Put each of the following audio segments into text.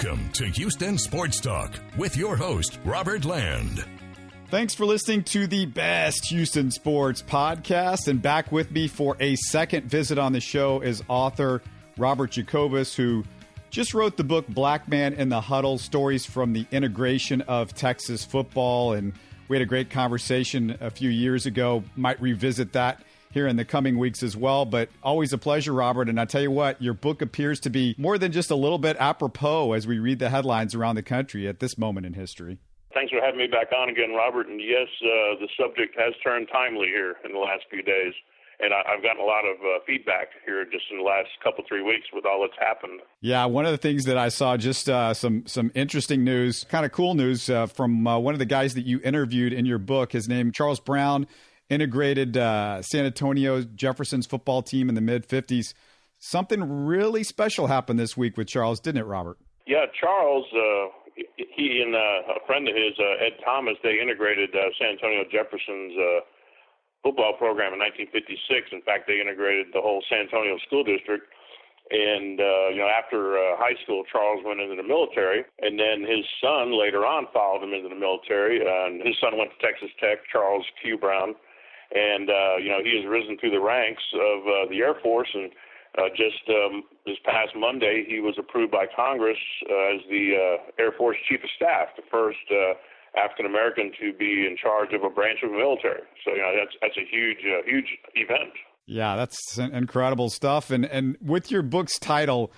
Welcome to Houston Sports Talk with your host, Robert Land. Thanks for listening to the best Houston sports podcast. And back with me for a second visit on the show is author Robert Jacobus, who just wrote the book Black Man in the Huddle, Stories from the Integration of Texas Football. And we had a great conversation a few years ago. Might revisit that here in the coming weeks as well. But always a pleasure, Robert. And I tell you what, your book appears to be more than just a little bit apropos as we read the headlines around the country at this moment in history. Thanks for having me back on again, Robert. And yes, the subject has turned timely here in the last few days. And I've gotten a lot of feedback here just in the last couple, 3 weeks with all that's happened. Yeah, one of the things that I saw, just some interesting news, kind of cool news from one of the guys that you interviewed in your book. His name, Charles Brown, integrated San Antonio Jefferson's football team in the mid-'50s. Something really special happened this week with Charles, didn't it, Robert? Yeah, Charles, he and a friend of his, Ed Thomas, they integrated San Antonio Jefferson's football program in 1956. In fact, they integrated the whole San Antonio school district. And, after high school, Charles went into the military, and then his son later on followed him into the military. And his son went to Texas Tech, Charles Q. Brown. And, he has risen through the ranks of the Air Force. And just this past Monday, he was approved by Congress as the Air Force Chief of Staff, the first African-American to be in charge of a branch of the military. So, that's a huge event. Yeah, that's incredible stuff. And with your book's title,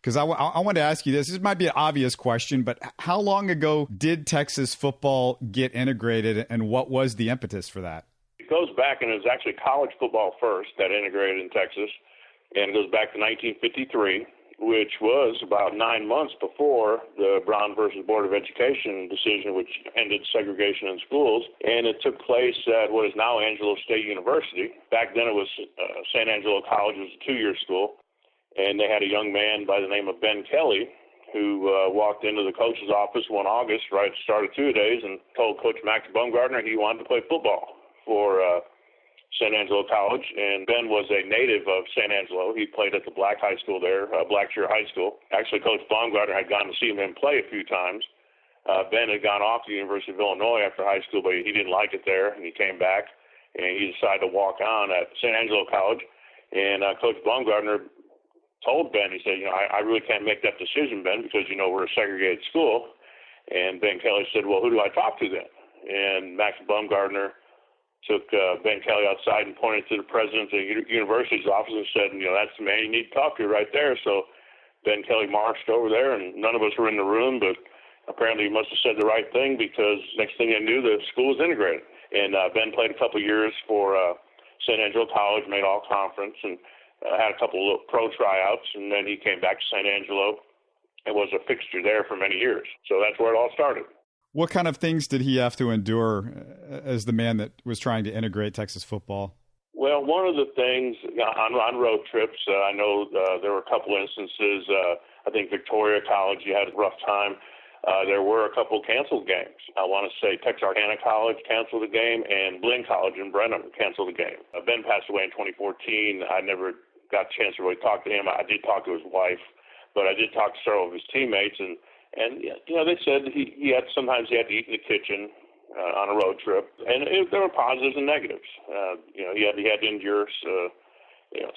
because I want to ask you this might be an obvious question, but how long ago did Texas football get integrated, and what was the impetus for that? It goes back, and it was actually college football first that integrated in Texas, and it goes back to 1953, which was about 9 months before the Brown versus Board of Education decision, which ended segregation in schools. And it took place at what is now Angelo State University. Back then it was San Angelo College. It was a 2-year school. And they had a young man by the name of Ben Kelly who walked into the coach's office one August, right at the start of 2 days, and told Coach Max Baumgartner he wanted to play football for San Angelo College, and Ben was a native of San Angelo. He played at the Black High School there, Blackshear High School. Actually, Coach Baumgartner had gone to see him play a few times. Ben had gone off to the University of Illinois after high school, but he didn't like it there, and he came back, and he decided to walk on at San Angelo College. And Coach Baumgartner told Ben, he said, I really can't make that decision, Ben, because, we're a segregated school. And Ben Kelly said, well, who do I talk to then? And Max Baumgartner took Ben Kelly outside and pointed to the president of the university's office and said, that's the man you need to talk to right there. So Ben Kelly marched over there, and none of us were in the room, but apparently he must have said the right thing, because next thing I knew, the school was integrated. And Ben played a couple of years for San Angelo College, made all-conference, and had a couple of pro tryouts, and then he came back to San Angelo and was a fixture there for many years. So that's where it all started. What kind of things did he have to endure as the man that was trying to integrate Texas football? Well, one of the things on road trips, I know there were a couple instances. I think Victoria College, you had a rough time. There were a couple canceled games. I want to say Texarkana College canceled the game, and Blinn College in Brenham canceled the game. Ben passed away in 2014. I never got a chance to really talk to him. I did talk to his wife, but I did talk to several of his teammates, and they said he had sometimes he had to eat in the kitchen on a road trip, and there were positives and negatives. He had to endure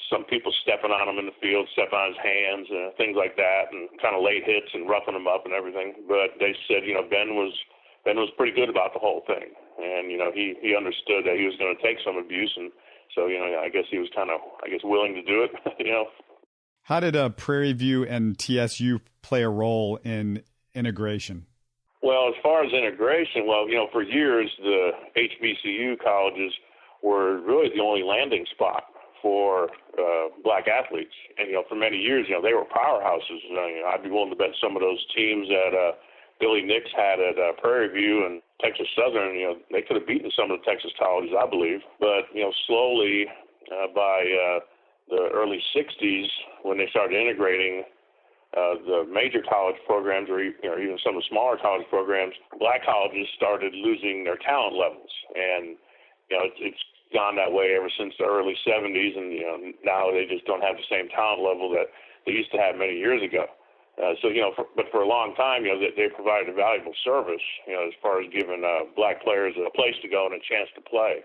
some people stepping on him in the field, stepping on his hands, things like that, and kind of late hits and roughing him up and everything. But they said Ben was pretty good about the whole thing, and he understood that he was going to take some abuse, and so I guess he was kind of willing to do it. How did Prairie View and TSU play a role in integration? Well, as far as integration, for years, the HBCU colleges were really the only landing spot for black athletes. And, for many years, they were powerhouses. I'd be willing to bet some of those teams that Billy Nix had at Prairie View and Texas Southern, they could have beaten some of the Texas colleges, I believe. But, slowly by the early 60s, when they started integrating the major college programs, or even some of the smaller college programs, black colleges started losing their talent levels. And, it's gone that way ever since the early 70s, and, now they just don't have the same talent level that they used to have many years ago. But for a long time, they provided a valuable service, as far as giving black players a place to go and a chance to play.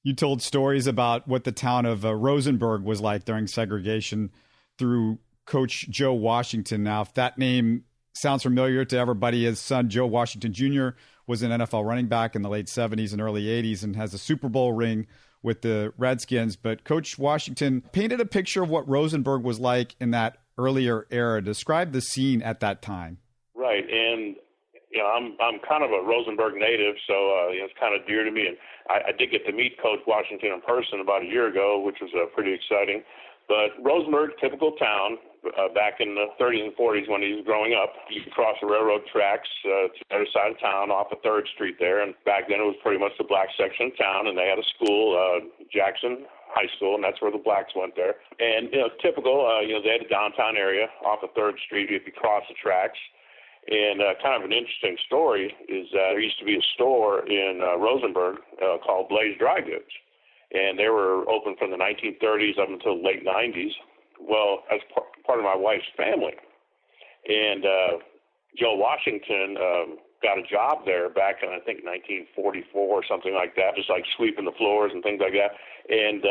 You told stories about what the town of Rosenberg was like during segregation through Coach Joe Washington. Now, if that name sounds familiar to everybody, his son, Joe Washington Jr., was an NFL running back in the late 70s and early 80s and has a Super Bowl ring with the Redskins. But Coach Washington painted a picture of what Rosenberg was like in that earlier era. Describe the scene at that time. Right, and I'm kind of a Rosenberg native, so it's kind of dear to me. And I did get to meet Coach Washington in person about a year ago, which was pretty exciting. But Rosenberg, typical town, back in the 30s and 40s when he was growing up, you could cross the railroad tracks to the other side of town off of 3rd Street there. And back then it was pretty much the black section of town, and they had a school, Jackson High School, and that's where the blacks went there. And, typical, they had a downtown area off of 3rd Street if you cross the tracks. And kind of an interesting story is that there used to be a store in Rosenberg called Blaze Dry Goods. And they were open from the 1930s up until the late 90s. Well, as part of my wife's family. And Joe Washington got a job there back in, I think, 1944 or something like that, just like sweeping the floors and things like that. And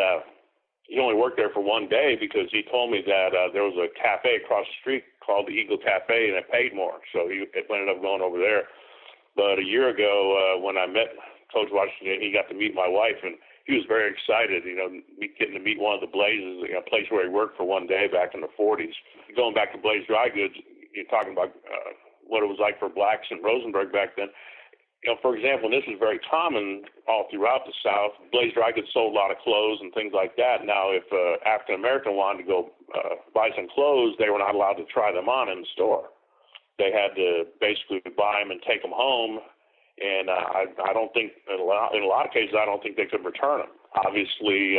he only worked there for one day because he told me that there was a cafe across the street called the Eagle Cafe, and it paid more. So he ended up going over there. But a year ago, when I met Coach Washington, he got to meet my wife, and he was very excited, getting to meet one of the Blazes, a place where he worked for one day back in the 40s. Going back to Blaze Dry Goods, you're talking about what it was like for blacks in Rosenberg back then. For example, and this is very common all throughout the South, Blaze Dry Goods sold a lot of clothes and things like that. Now, if African American wanted to go buy some clothes, they were not allowed to try them on in the store. They had to basically buy them and take them home. And I don't think, in a lot of cases, I don't think they could return them. Obviously,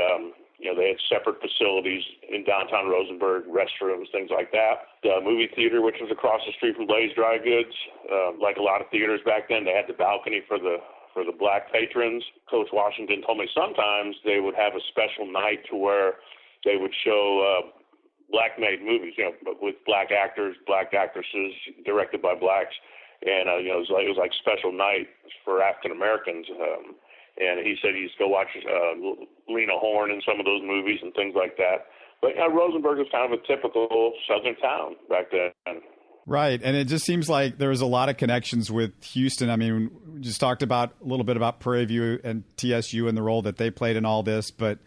they had separate facilities in downtown Rosenberg, restrooms, things like that. The movie theater, which was across the street from Blaze Dry Goods, like a lot of theaters back then, they had the balcony for the black patrons. Coach Washington told me sometimes they would have a special night to where they would show black-made movies, with black actors, black actresses, directed by blacks. And, it was like special night for African Americans. And he said he used to go watch Lena Horne in some of those movies and things like that. But Rosenberg was kind of a typical Southern town back then. Right. And it just seems like there was a lot of connections with Houston. I mean, we just talked about a little bit about Prairie View and TSU and the role that they played in all this. But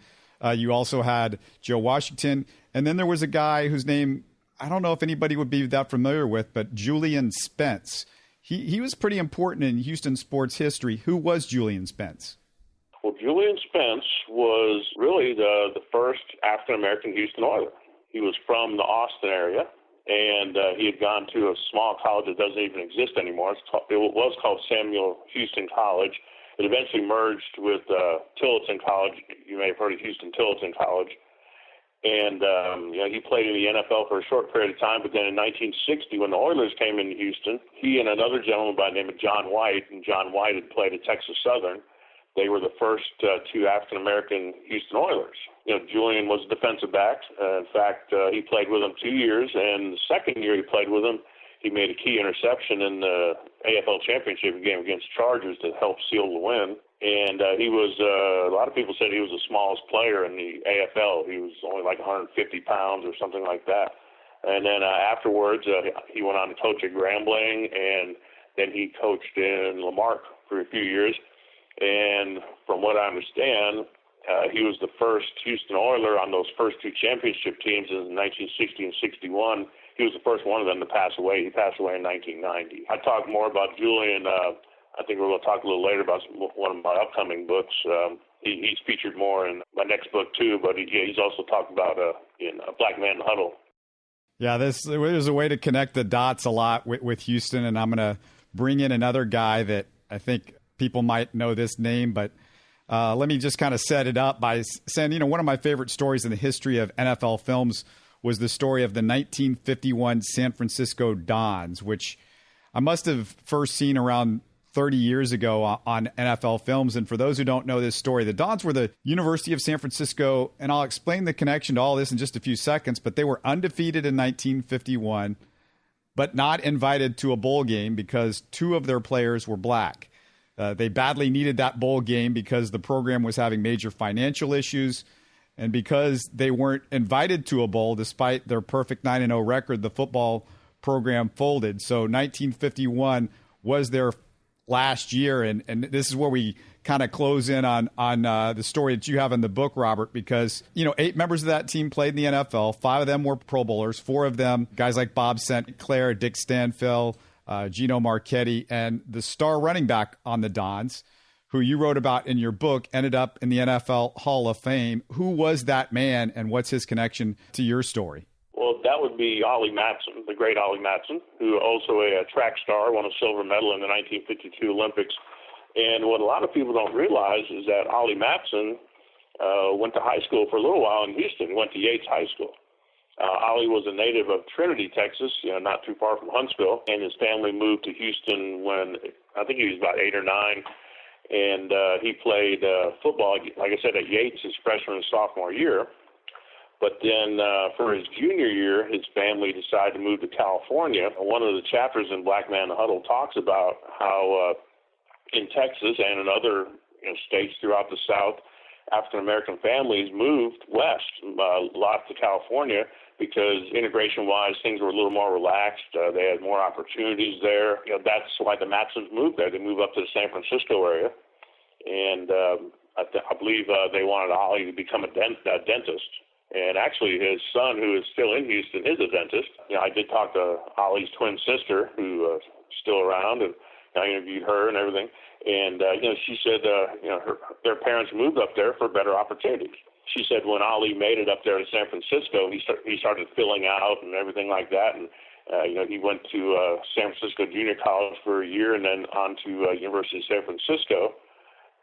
you also had Joe Washington. And then there was a guy whose name I don't know if anybody would be that familiar with, but Julian Spence. He was pretty important in Houston sports history. Who was Julian Spence? Well, Julian Spence was really the first African-American Houston Oiler. He was from the Austin area, and he had gone to a small college that doesn't even exist anymore. It was called Samuel Houston College. It eventually merged with Tillotson College. You may have heard of Houston Tillotson College. And, he played in the NFL for a short period of time, but then in 1960, when the Oilers came into Houston, he and another gentleman by the name of John White, and John White had played at Texas Southern, they were the first two African-American Houston Oilers. Julian was a defensive back. In fact, he played with them 2 years, and the second year he played with them, he made a key interception in the AFL championship game against Chargers to help seal the win. And he was, a lot of people said he was the smallest player in the AFL. He was only like 150 pounds or something like that. And then afterwards, he went on to coach at Grambling, and then he coached in Lamarck for a few years. And from what I understand, he was the first Houston Oiler on those first two championship teams in 1960 and 61. He was the first one of them to pass away. He passed away in 1990. I talk more about Julian. I think we're going to talk a little later about one of my upcoming books. He's featured more in my next book, too, but he's also talked about in Black Man Huddle. Yeah, there's a way to connect the dots a lot with Houston, and I'm going to bring in another guy that I think people might know this name, but let me just kind of set it up by saying, one of my favorite stories in the history of NFL films was the story of the 1951 San Francisco Dons, which I must have first seen around 30 years ago on NFL Films. And for those who don't know this story, the Dons were the University of San Francisco, and I'll explain the connection to all this in just a few seconds, but they were undefeated in 1951. but not invited to a bowl game because two of their players were black. They badly needed that bowl game because the program was having major financial issues. And because they weren't invited to a bowl, despite their perfect 9-0 record, the football program folded. So 1951 was their last year. And this is where we kind of close in on the story that you have in the book, Robert, because, 8 members of that team played in the NFL. 5 of them were Pro Bowlers. 4 of them, guys like Bob St. Clair, Dick Stanfill, Gino Marchetti, and the star running back on the Dons, who you wrote about in your book, ended up in the NFL Hall of Fame. Who was that man, and what's his connection to your story? Well, that would be Ollie Matson, the great Ollie Matson, who also a track star, won a silver medal in the 1952 Olympics. And what a lot of people don't realize is that Ollie Matson went to high school for a little while in Houston. He went to Yates High School. Ollie was a native of Trinity, Texas, not too far from Huntsville, and his family moved to Houston when I think he was about 8 or 9. And he played football, like I said, at Yates his freshman and sophomore year. But then for his junior year, his family decided to move to California. One of the chapters in Black Man in the Huddle talks about how in Texas and in other states throughout the South, African-American families moved west, a lot to California, because integration-wise, things were a little more relaxed. They had more opportunities there. That's why the Matsons moved there. They moved up to the San Francisco area. And I believe they wanted Ollie to become a dentist. And actually, his son, who is still in Houston, is a dentist. I did talk to Ollie's twin sister, who is still around, and I interviewed her and everything. And, she said, their parents moved up there for better opportunities. She said when Ollie made it up there to San Francisco, he started filling out and everything like that. And, he went to San Francisco Junior College for a year and then on to University of San Francisco,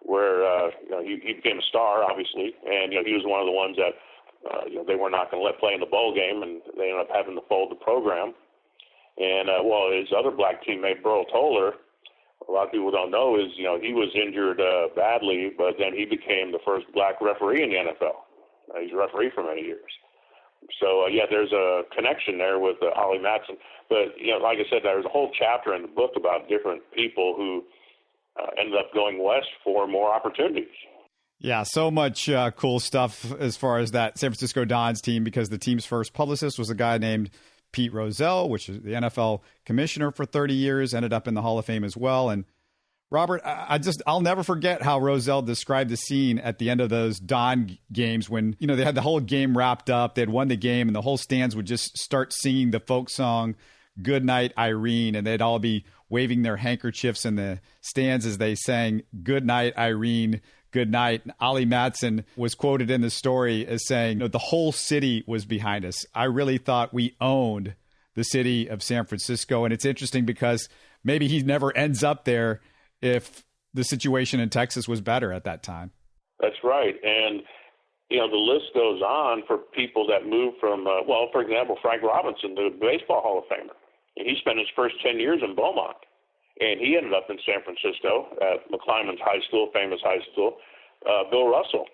where, he became a star, obviously. And, he was one of the ones that, they were not going to let play in the bowl game, and they ended up having to fold the program. And, his other black teammate, Burl Toller, a lot of people don't know is, he was injured badly, but then he became the first black referee in the NFL. He's a referee for many years. So, there's a connection there with Ollie Matson. But, like I said, there's a whole chapter in the book about different people who ended up going west for more opportunities. Yeah, so much cool stuff as far as that San Francisco Dons team, because the team's first publicist was a guy named Pete Rozelle, which is the NFL commissioner for 30 years, ended up in the Hall of Fame as well. And Robert, I'll never forget how Rozelle described the scene at the end of those Don games when, they had the whole game wrapped up. They had won the game and the whole stands would just start singing the folk song, Good Night, Irene. And they'd all be waving their handkerchiefs in the stands as they sang, Good Night, Irene, good night. Ollie Matson was quoted in the story as saying, the whole city was behind us. I really thought we owned the city of San Francisco. And it's interesting because maybe he never ends up there if the situation in Texas was better at that time. That's right. And, the list goes on for people that moved from, for example, Frank Robinson, the Baseball Hall of Famer. And he spent his first 10 years in Beaumont. And he ended up in San Francisco at McClymonds High School, famous high school. Bill Russell,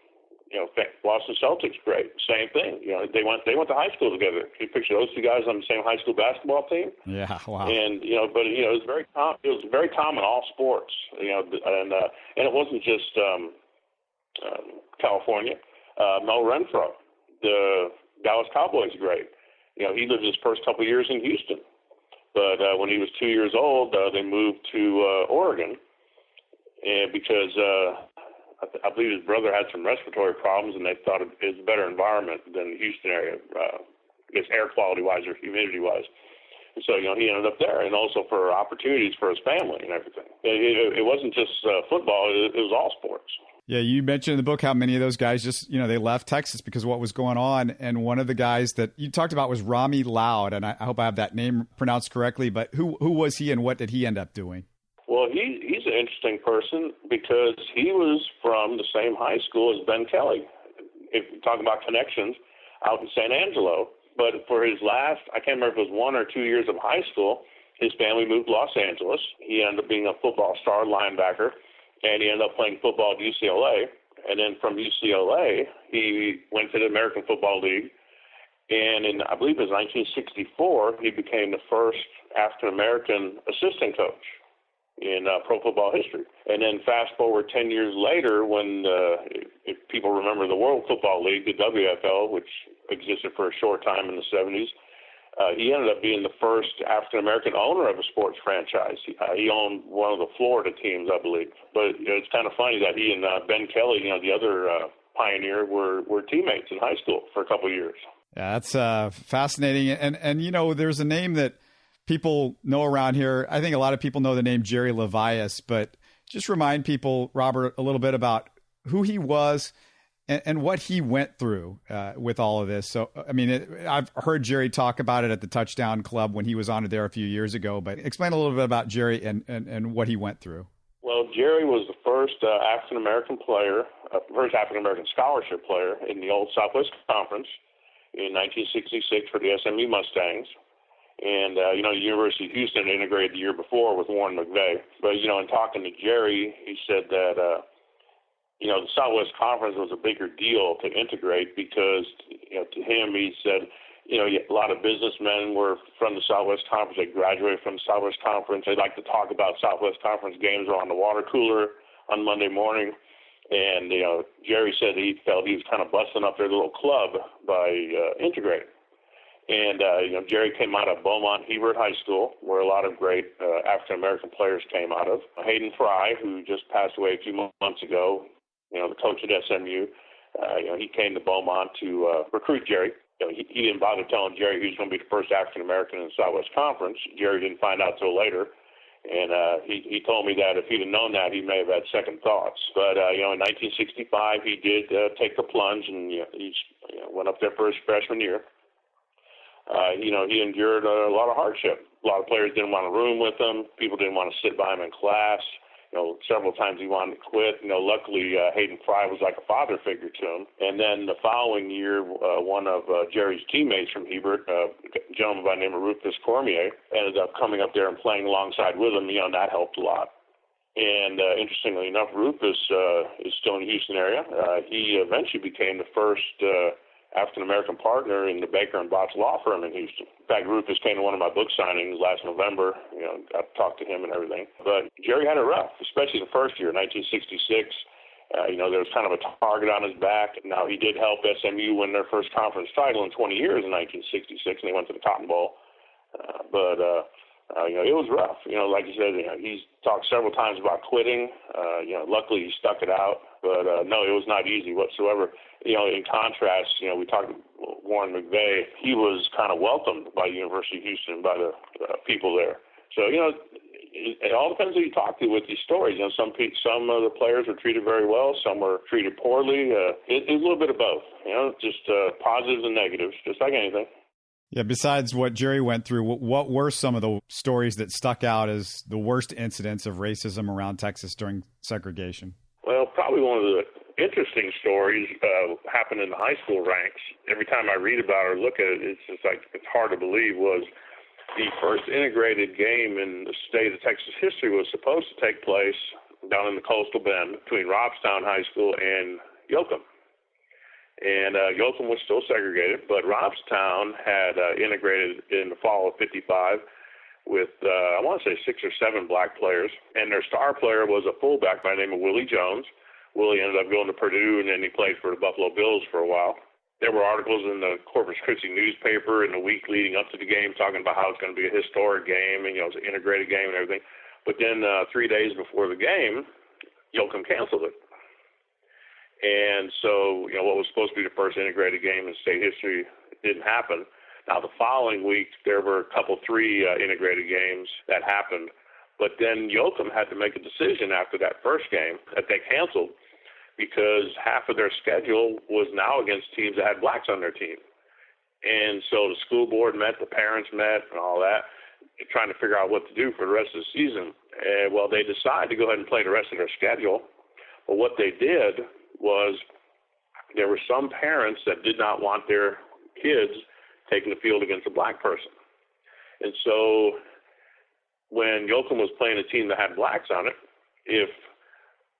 Boston Celtics, great, same thing. They went to high school together. You picture those two guys on the same high school basketball team. Yeah, wow. And but it was very common. It was very common in all sports. And it wasn't just California. Mel Renfro, the Dallas Cowboys, great. He lived his first couple of years in Houston. But when he was 2 years old, they moved to Oregon, and because I believe his brother had some respiratory problems, and they thought it was a better environment than the Houston area, I guess air quality-wise or humidity-wise. And so, he ended up there, and also for opportunities for his family and everything. It wasn't just football; it was all sports. Yeah, you mentioned in the book how many of those guys just, they left Texas because of what was going on. And one of the guys that you talked about was Rami Loud. And I hope I have that name pronounced correctly. But who was he and what did he end up doing? Well, he's an interesting person because he was from the same high school as Ben Kelly. If we talk about connections, out in San Angelo. But for his last, I can't remember if it was 1 or 2 years of high school, his family moved to Los Angeles. He ended up being a football star linebacker. And he ended up playing football at UCLA. And then from UCLA, he went to the American Football League And I believe it was 1964, he became the first African-American assistant coach in pro football history. And then fast forward 10 years later, when, if people remember the World Football League, the WFL, which existed for a short time in the 70s, he ended up being the first African-American owner of a sports franchise. He owned one of the Florida teams, I believe. But it's kind of funny that he and Ben Kelly, the other pioneer, were teammates in high school for a couple of years. Yeah, that's fascinating. And there's a name that people know around here. I think a lot of people know the name Jerry Levious, but just remind people, Robert, a little bit about who he was and what he went through with all of this. So, I mean, I've heard Jerry talk about it at the Touchdown Club when he was on it there a few years ago, but explain a little bit about Jerry and what he went through. Well, Jerry was the first African-American player, first African-American scholarship player in the old Southwest Conference in 1966 for the SMU Mustangs. And, the University of Houston integrated the year before with Warren McVeigh. But, in talking to Jerry, he said that, the Southwest Conference was a bigger deal to integrate because, to him, he said, a lot of businessmen were from the Southwest Conference. They graduated from the Southwest Conference. They like to talk about Southwest Conference games around the water cooler on Monday morning. And, Jerry said he felt he was kind of busting up their little club by integrating. And, Jerry came out of Beaumont Hebert High School, where a lot of great African-American players came out of. Hayden Fry, who just passed away a few months ago, the coach at SMU, he came to Beaumont to recruit Jerry. He didn't bother telling Jerry he was going to be the first African-American in the Southwest Conference. Jerry didn't find out till later. And he told me that if he'd have known that, he may have had second thoughts. But, in 1965, he did take the plunge, and he went up there for his freshman year. He endured a lot of hardship. A lot of players didn't want to room with him. People didn't want to sit by him in class. Several times he wanted to quit. Luckily, Hayden Fry was like a father figure to him. And then the following year, one of Jerry's teammates from Hebert, a gentleman by the name of Rufus Cormier, ended up coming up there and playing alongside with him. That helped a lot. And interestingly enough, Rufus is still in the Houston area. He eventually became the first African-American partner in the Baker and Botts law firm in Houston. In fact, Rufus came to one of my book signings last November. Got to talk to him and everything. But Jerry had it rough, especially the first year, 1966. There was kind of a target on his back. Now, he did help SMU win their first conference title in 20 years in 1966, and they went to the Cotton Bowl. But it was rough. Like you said, he's talked several times about quitting. Luckily he stuck it out. But, no, it was not easy whatsoever. In contrast, we talked to Warren McVeigh. He was kind of welcomed by the University of Houston, by the people there. So, it all depends who you talk to with these stories. Some of the players were treated very well. Some were treated poorly. It's a little bit of both, just positives and negatives, just like anything. Yeah, besides what Jerry went through, what were some of the stories that stuck out as the worst incidents of racism around Texas during segregation? Well, probably one of the interesting stories happened in the high school ranks. Every time I read about it or look at it, it's just like it's hard to believe, was the first integrated game in the state of Texas history was supposed to take place down in the Coastal Bend between Robstown High School and Yoakum. And Yoakum was still segregated, but Robstown had integrated in the fall of '55 with, I want to say, 6 or 7 black players. And their star player was a fullback by the name of Willie Jones. Willie ended up going to Purdue, and then he played for the Buffalo Bills for a while. There were articles in the Corpus Christi newspaper in the week leading up to the game talking about how it's going to be a historic game and, it's an integrated game and everything. But then 3 days before the game, Yoakum canceled it. And so, what was supposed to be the first integrated game in state history didn't happen. Now, the following week, there were three integrated games that happened. But then Yoakum had to make a decision after that first game that they canceled because half of their schedule was now against teams that had blacks on their team. And so the school board met, the parents met, and all that, trying to figure out what to do for the rest of the season. And, they decided to go ahead and play the rest of their schedule. But what they did was there were some parents that did not want their kids taking the field against a black person. And so when Yoakum was playing a team that had blacks on it, if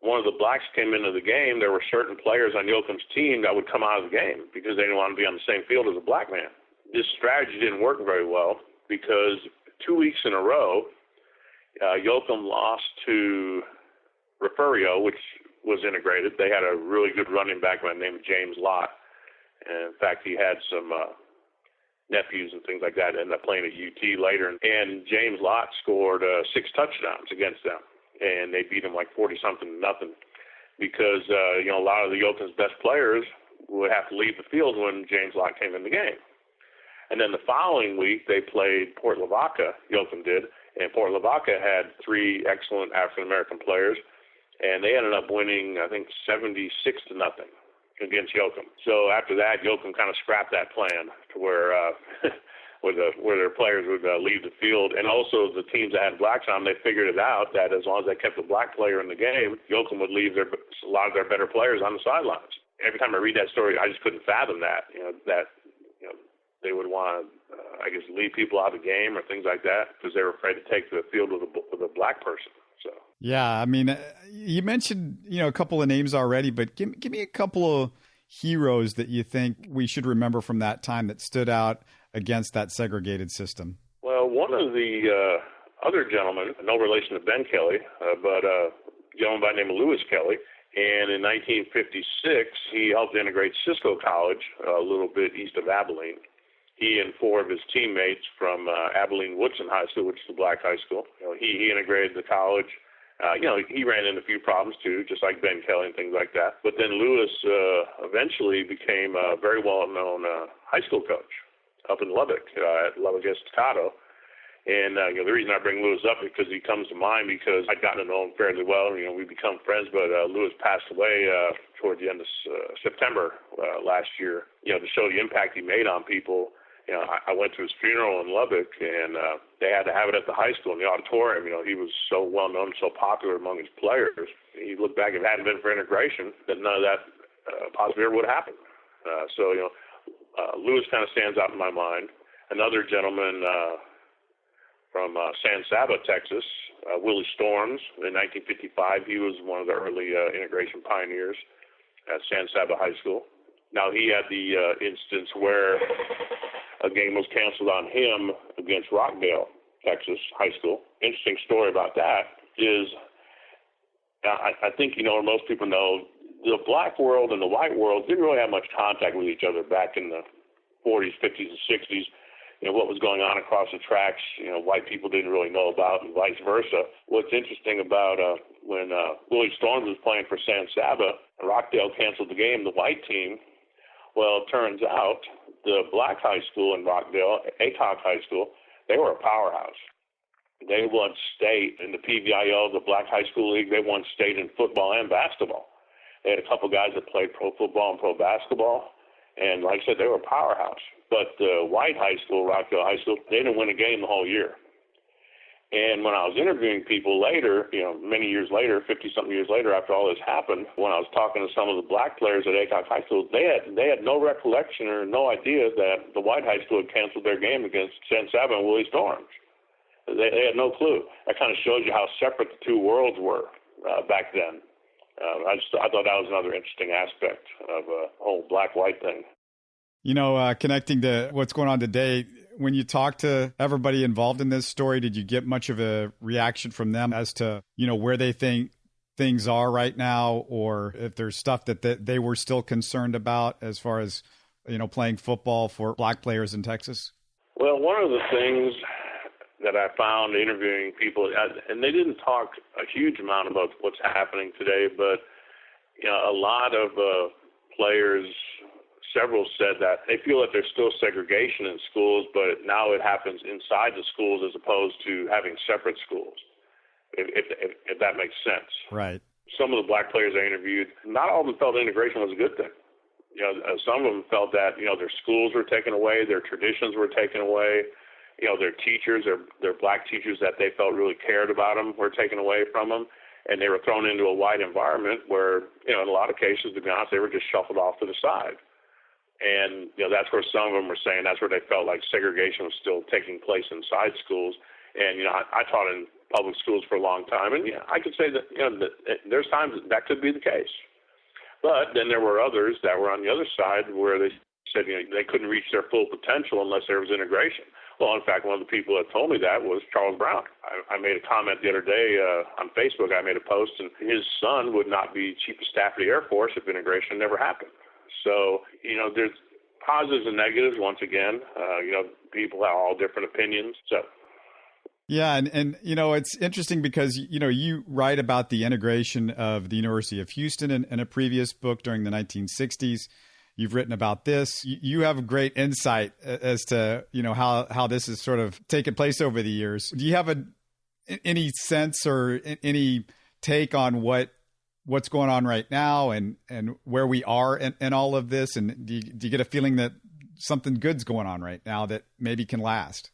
one of the blacks came into the game, there were certain players on Yoakum's team that would come out of the game because they didn't want to be on the same field as a black man. this strategy didn't work very well because 2 weeks in a row, Yoakum lost to Refugio, which was integrated. They had a really good running back by the name of James Lott. And in fact, he had some nephews and things like that, ended up playing at UT later. And James Lott scored 6 touchdowns against them. And they beat him like 40-something to nothing because, a lot of the Yoakum's best players would have to leave the field when James Lott came in the game. And then the following week, they played Port Lavaca, Yoakum did, and Port Lavaca had 3 excellent African-American players, and they ended up winning, I think, 76-0 against Yoakum. So after that, Yoakum kind of scrapped that plan to where where their players would leave the field. And also the teams that had blacks on, they figured it out that as long as they kept a black player in the game, Yoakum would leave a lot of their better players on the sidelines. Every time I read that story, I just couldn't fathom that, they would want to, leave people out of the game or things like that because they were afraid to take the field with a black person. So yeah, I mean, you mentioned a couple of names already, but give me a couple of heroes that you think we should remember from that time that stood out against that segregated system. Well, one of the other gentlemen, no relation to Ben Kelly, but a gentleman by the name of Lewis Kelly. And in 1956, he helped integrate Cisco College a little bit east of Abilene. He and 4 of his teammates from Abilene Woodson High School, which is a black high school, he integrated the college. He ran into a few problems too, just like Ben Kelly and things like that. But then Lewis eventually became a very well-known high school coach up in Lubbock, at Lubbock Estacado. And the reason I bring Lewis up is because he comes to mind because I'd gotten to know him fairly well. We become friends, but Lewis passed away toward the end of September last year. To show the impact he made on people. I went to his funeral in Lubbock, and they had to have it at the high school in the auditorium. He was so well known, so popular among his players. He looked back, if it hadn't been for integration, that none of that possibly ever would happen. Lewis kind of stands out in my mind. Another gentleman from San Saba, Texas, Willie Storms. In 1955, he was one of the early integration pioneers at San Saba High School. Now, he had the instance where a game was canceled on him against Rockdale, Texas High School. Interesting story about that is, I think most people know, the black world and the white world didn't really have much contact with each other back in the 40s, 50s, and 60s. What was going on across the tracks, white people didn't really know about, and vice versa. What's interesting about when Willie Storms was playing for San Saba, Rockdale canceled the game, the white team. Well, it turns out the black high school in Rockdale, Aycock High School, they were a powerhouse. They won state in the PVIL, the Black High School League. They won state in football and basketball. They had a couple guys that played pro football and pro basketball. And like I said, they were a powerhouse. But the white high school, Rockdale High School, they didn't win a game the whole year. And when I was interviewing people later, many years later, 50-something years later after all this happened, when I was talking to some of the black players at Aycock High School, they had no recollection or no idea that the white high school had canceled their game against San Saba and Willie Storms. They had no clue. That kind of shows you how separate the two worlds were back then. I thought that was another interesting aspect of the whole black-white thing. Connecting to what's going on today, when you talk to everybody involved in this story, did you get much of a reaction from them as to, where they think things are right now, or if there's stuff that they were still concerned about as far as, playing football for black players in Texas? Well, one of the things that I found interviewing people, and they didn't talk a huge amount about what's happening today, but, a lot of players, several said that they feel that there's still segregation in schools, but now it happens inside the schools as opposed to having separate schools, if that makes sense. Right. Some of the black players I interviewed, not all of them felt integration was a good thing. Some of them felt that, their schools were taken away, their traditions were taken away, their teachers, their black teachers that they felt really cared about them were taken away from them. And they were thrown into a white environment where, in a lot of cases, to be honest, they were just shuffled off to the side. And, that's where some of them were saying that's where they felt like segregation was still taking place inside schools. And, I taught in public schools for a long time. And, I could say that, there's times that could be the case. But then there were others that were on the other side where they said they couldn't reach their full potential unless there was integration. Well, in fact, one of the people that told me that was Charles Brown. I made a comment the other day on Facebook. I made a post, and his son would not be Chief of Staff of the Air Force if integration never happened. So, there's positives and negatives. Once again, people have all different opinions. So. Yeah, and it's interesting because you write about the integration of the University of Houston in a previous book during the 1960s. You've written about this. You have a great insight as to how this has sort of taken place over the years. Do you have any sense or any take on what's going on right now and where we are in all of this? And do you get a feeling that something good's going on right now that maybe can last?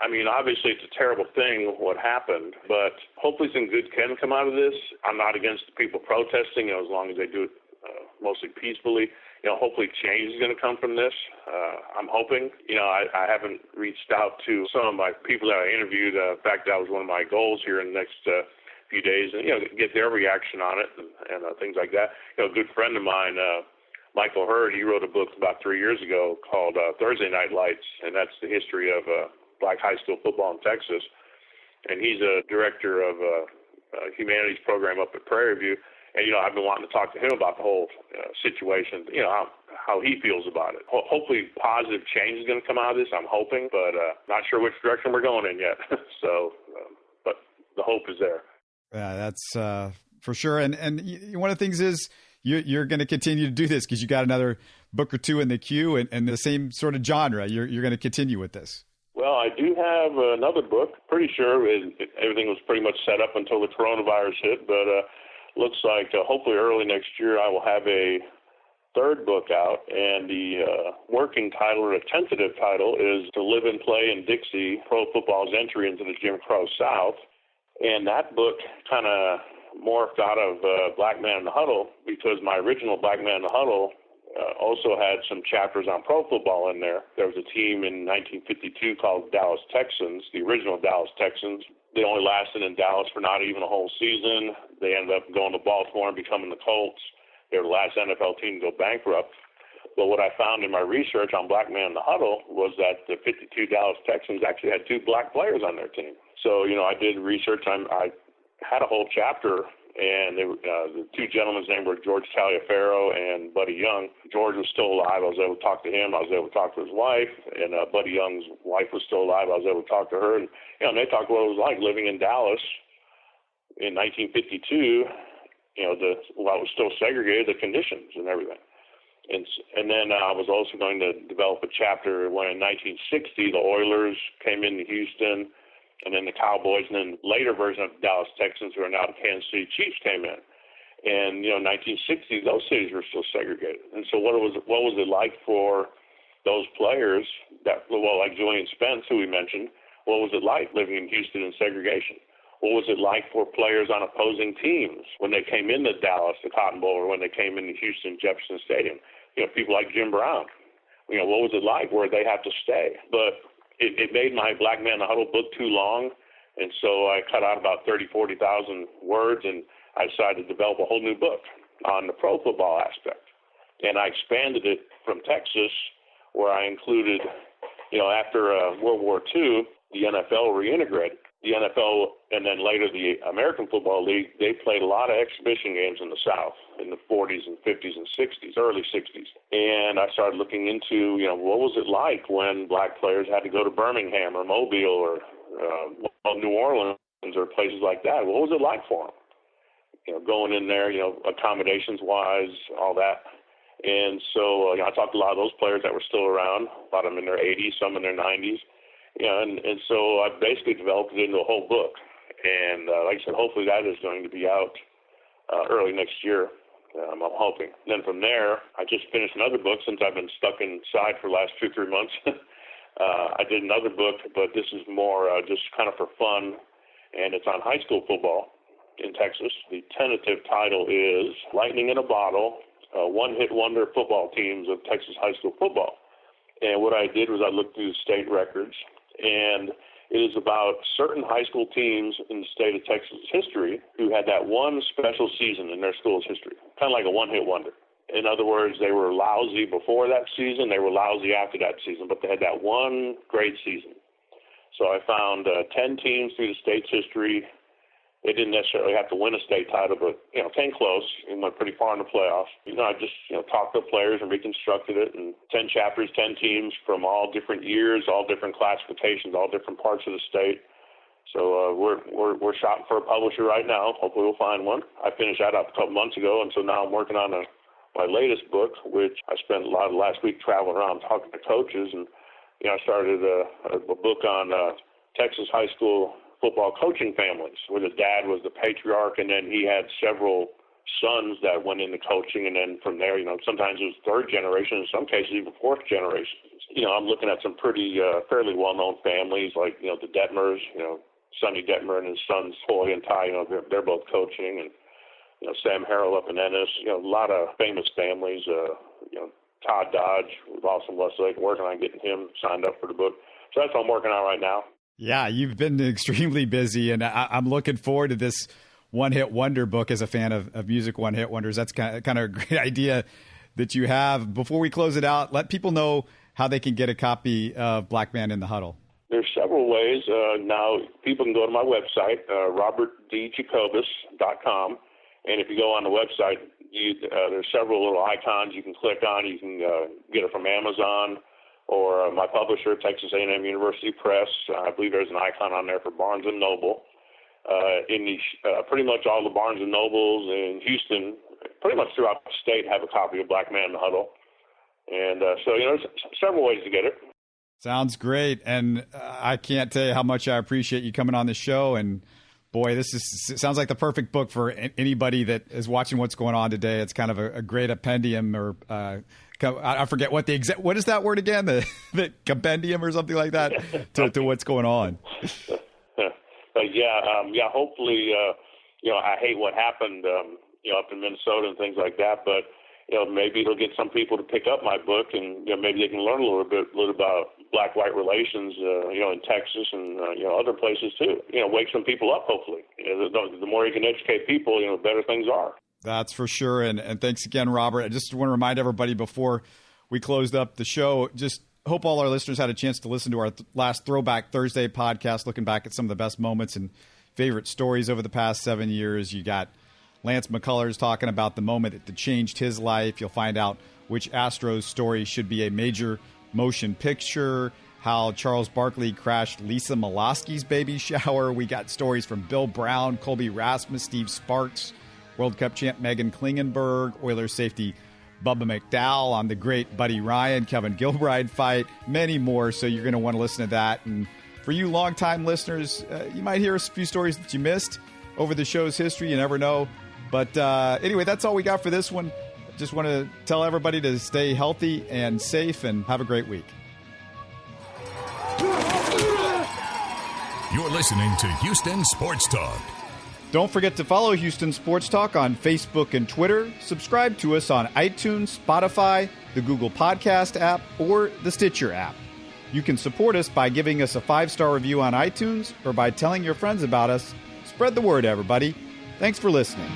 I mean, obviously it's a terrible thing what happened, but hopefully some good can come out of this. I'm not against people protesting, as long as they do it mostly peacefully. Hopefully change is going to come from this. I'm hoping. I haven't reached out to some of my people that I interviewed. In fact, that was one of my goals here in the next few days, and get their reaction on it and things like that. A good friend of mine, Michael Hurd, he wrote a book about 3 years ago called Thursday Night Lights, and that's the history of black high school football in Texas. And he's a director of a humanities program up at Prairie View. And, I've been wanting to talk to him about the whole situation, how he feels about it. Hopefully positive change is going to come out of this, I'm hoping, but not sure which direction we're going in yet. So, but the hope is there. Yeah, that's for sure. And one of the things is you're going to continue to do this because you got another book or two in the queue and the same sort of genre. You're going to continue with this. Well, I do have another book. Pretty sure everything was pretty much set up until the coronavirus hit, but looks like hopefully early next year I will have a third book out, and the working title or a tentative title is To Live and Play in Dixie, Pro Football's Entry into the Jim Crow South. And that book kind of morphed out of Black Man in the Huddle, because my original Black Man in the Huddle also had some chapters on pro football in there. There was a team in 1952 called Dallas Texans, the original Dallas Texans. They only lasted in Dallas for not even a whole season. They ended up going to Baltimore and becoming the Colts. They were the last NFL team to go bankrupt. But what I found in my research on Black Man in the Huddle was that the 52 Dallas Texans actually had 2 black players on their team. So, I did research. I had a whole chapter, and the 2 gentlemen's names were George Taliaferro and Buddy Young. George was still alive. I was able to talk to him. I was able to talk to his wife, and Buddy Young's wife was still alive. I was able to talk to her, and they talked what it was like living in Dallas in 1952. While it was still segregated, the conditions and everything. And then I was also going to develop a chapter when in 1960 the Oilers came into Houston, and then the Cowboys, and then later version of the Dallas Texans, who are now the Kansas City Chiefs, came in. And 1960 those cities were still segregated. And so what was it like for those players like Julian Spence, who we mentioned? What was it like living in Houston in segregation? What was it like for players on opposing teams when they came into Dallas, the Cotton Bowl, or when they came into Houston, Jefferson Stadium? People like Jim Brown. What was it like? Where they have to stay? But it made my Black Man in the Huddle book too long, and so I cut out about 40,000 words, and I decided to develop a whole new book on the pro football aspect. And I expanded it from Texas, where I included, after World War II, the NFL reintegrated. The NFL and then later the American Football League, they played a lot of exhibition games in the South in the 40s and 50s and 60s, early 60s. And I started looking into, what was it like when black players had to go to Birmingham or Mobile or New Orleans or places like that? What was it like for them? Going in there, accommodations-wise, all that. And so I talked to a lot of those players that were still around, a lot of them in their 80s, some in their 90s. And so I basically developed it into a whole book. And like I said, hopefully that is going to be out early next year. I'm hoping. And then from there, I just finished another book since I've been stuck inside for the last 2-3 months. I did another book, but this is more just kind of for fun, and it's on high school football in Texas. The tentative title is Lightning in a Bottle, One-Hit Wonder Football Teams of Texas High School Football. And what I did was I looked through the state records, and it is about certain high school teams in the state of Texas history who had that one special season in their school's history, kind of like a one-hit wonder. In other words, they were lousy before that season, they were lousy after that season, but they had that one great season. So I found 10 teams through the state's history. They didn't necessarily have to win a state title, but, came close and went pretty far in the playoffs. I just, talked to players and reconstructed it, and 10 chapters, 10 teams from all different years, all different classifications, all different parts of the state. So we're shopping for a publisher right now. Hopefully we'll find one. I finished that up a couple months ago, and so now I'm working on my latest book, which I spent a lot of last week traveling around talking to coaches, and I started a book on Texas high school football coaching families, where the dad was the patriarch, and then he had several sons that went into coaching, and then from there, sometimes it was third generation, in some cases even fourth generation. I'm looking at some pretty fairly well-known families, like the Detmers, Sonny Detmer and his sons Hoy and Ty. They're both coaching, and Sam Harrell up in Ennis. A lot of famous families. Todd Dodge with Austin Westlake, working on getting him signed up for the book. So that's what I'm working on right now. Yeah, you've been extremely busy, and I'm looking forward to this one-hit wonder book. As a fan of music one-hit wonders, that's kind of a great idea that you have. Before we close it out, let people know how they can get a copy of Black Man in the Huddle. There's several ways. Now, people can go to my website, robertdjacobus.com, and if you go on the website, there's several little icons you can click on. You can get it from Amazon or my publisher, Texas A&M University Press. I believe there's an icon on there for Barnes & Noble. Pretty much all the Barnes & Nobles in Houston, pretty much throughout the state, have a copy of Black Man in the Huddle. And so, there's several ways to get it. Sounds great. And I can't tell you how much I appreciate you coming on the show. And boy, sounds like the perfect book for anybody that is watching what's going on today. It's kind of a great appendium, or I forget what what is that word again? The compendium or something like that to what's going on. Hopefully, I hate what happened, up in Minnesota and things like that, but maybe it'll get some people to pick up my book, and maybe they can learn a little about black-white relations, in Texas and other places too. Wake some people up. Hopefully, the more you can educate people, the better things are. That's for sure. And thanks again, Robert. I just want to remind everybody before we closed up the show, just hope all our listeners had a chance to listen to our last Throwback Thursday podcast, looking back at some of the best moments and favorite stories over the past 7 years. You got Lance McCullers talking about the moment that changed his life. You'll find out which Astros story should be a major motion picture, how Charles Barkley crashed Lisa Miloski's baby shower. We got stories from Bill Brown, Colby Rasmus, Steve Sparks, World Cup champ Megan Klingenberg, Oilers safety Bubba McDowell on the great Buddy Ryan, Kevin Gilbride fight, many more. So you're going to want to listen to that. And for you longtime listeners, you might hear a few stories that you missed over the show's history. You never know. But anyway, that's all we got for this one. Just want to tell everybody to stay healthy and safe and have a great week. You're listening to Houston Sports Talk. Don't forget to follow Houston Sports Talk on Facebook and Twitter. Subscribe to us on iTunes, Spotify, the Google Podcast app, or the Stitcher app. You can support us by giving us a 5-star review on iTunes or by telling your friends about us. Spread the word, everybody. Thanks for listening.